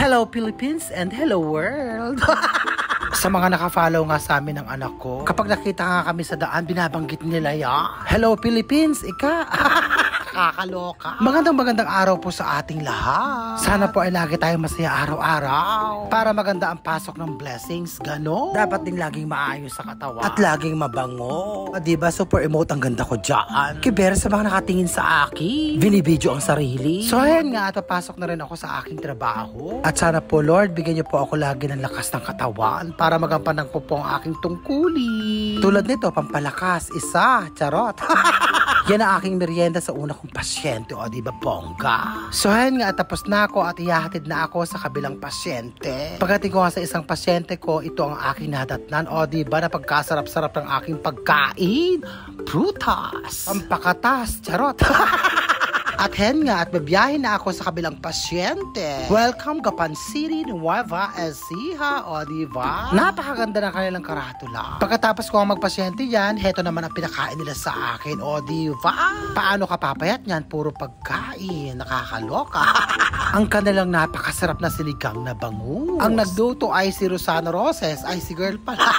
Hello Philippines and hello world! Sa mga nakafollow nga sa amin ng anak ko, kapag nakita nga kami sa daan, binabanggit nila ya, Hello Philippines, ika! Kakaloka. Magandang araw po sa ating lahat. Sana po ay lagi tayong masaya araw-araw. Para maganda ang pasok ng blessings, gano. Dapat din laging maayos sa katawan. At laging mabango. Diba, super emote ang ganda ko dyan. Kibera sa mga nakatingin sa akin. Binibidyo ang sarili. So ayan nga, at papasok na rin ako sa aking trabaho. At sana po, Lord, bigyan niyo po ako lagi ng lakas ng katawan para magampan ko po ang aking tungkulin. Tulad nito, pampalakas, isa, charot. Yan ang aking merienda sa una kong pasyente, o diba bongga? So ayan nga, tapos na ako at ihahatid na ako sa kabilang pasyente. Pagdating ko nga sa isang pasyente ko, ito ang aking nadatnan, o diba, na pagkasarap-sarap ng aking pagkain. Prutas, pampakatas, charot. At hen nga, at babiyahin na ako sa kabilang pasyente. Welcome, Gapan City, Nueva Ecija, o diba? Napakaganda ng kanilang karatula. Pagkatapos ko ang magpasyente yan, heto naman ang pinakain nila sa akin, o diba? Paano ka papayat niyan? Puro pagkain, nakakaloka. Ang kanilang napakasarap na sinigang na bangus. Ang nagluto ay si Rosana Roses, ay si girl pala.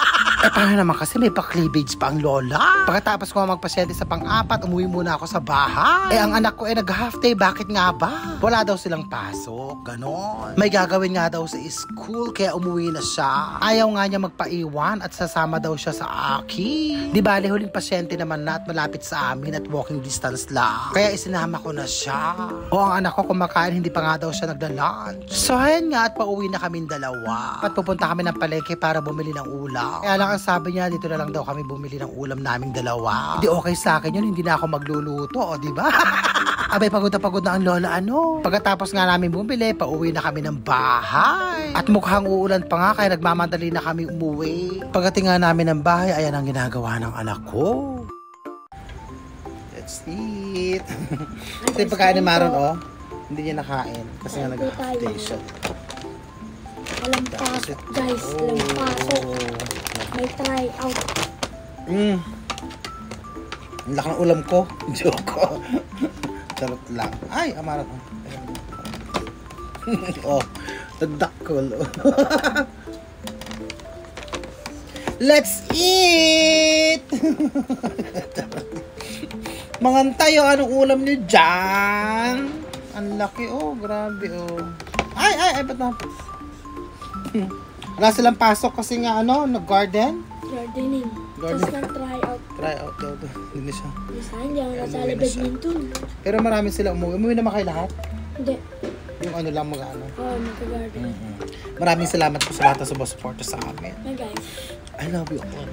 Paano naman kasi may pa-cleavage pa ang lola? Pagkatapos ko magpasyente sa pang-apat, umuwi muna ako sa bahay. Ang anak ko ay nag-half day, bakit nga ba? Wala daw silang pasok, ganon. May gagawin nga daw sa school, kaya umuwi na siya. Ayaw nga niya magpaiwan at sasama daw siya sa akin. Di bale, huling pasyente naman na at malapit sa amin at walking distance lang. Kaya isinama ko na siya. O ang anak ko kumakain, hindi pa nga daw siya nagda-lunch. So ayan nga, at pauwi na kaming dalawa. At pupunta kami ng palengke para bumili ng ulam. Kaya lang ang sabi niya, dito na lang daw kami bumili ng ulam naming dalawa. Hindi okay sa akin yun, hindi na ako magluluto, o diba? Abay, pagod na ang lola, ano? Pagkatapos nga namin bumili, pauwi na kami ng bahay. At mukhang uulan pa nga, kaya nagmamadali na kami umuwi. Pagdating nga namin ng bahay, ayan ang ginagawa ng anak ko. Let's eat. Ito yung pagkain ni Maron, oh. Hindi niya nakain, kasi nga nag-station. Walang pasok, guys. Walang pasok. May try out. Ang laki ng ulam ko. Joke ko. Charot lang. Ay, amarat. Oh, tadakol. Let's eat! Mangantay, oh, anong ulam niyo dyan? Ang laki, oh, grabe, oh. Ay, ba't na? Wala silang pasok kasi nga, ano, nag-garden? Gardening. Just nag-try out. Try out daw. Hindi siya. Saan diyan? Nasali badminton. Pero marami sila umuwi. Umuwi naman kayo lahat? Hindi. Yung ano lang mga ano? Oo, nag-garden. Maraming salamat po sa lahat sa support sa amin. Hi guys. I love you all.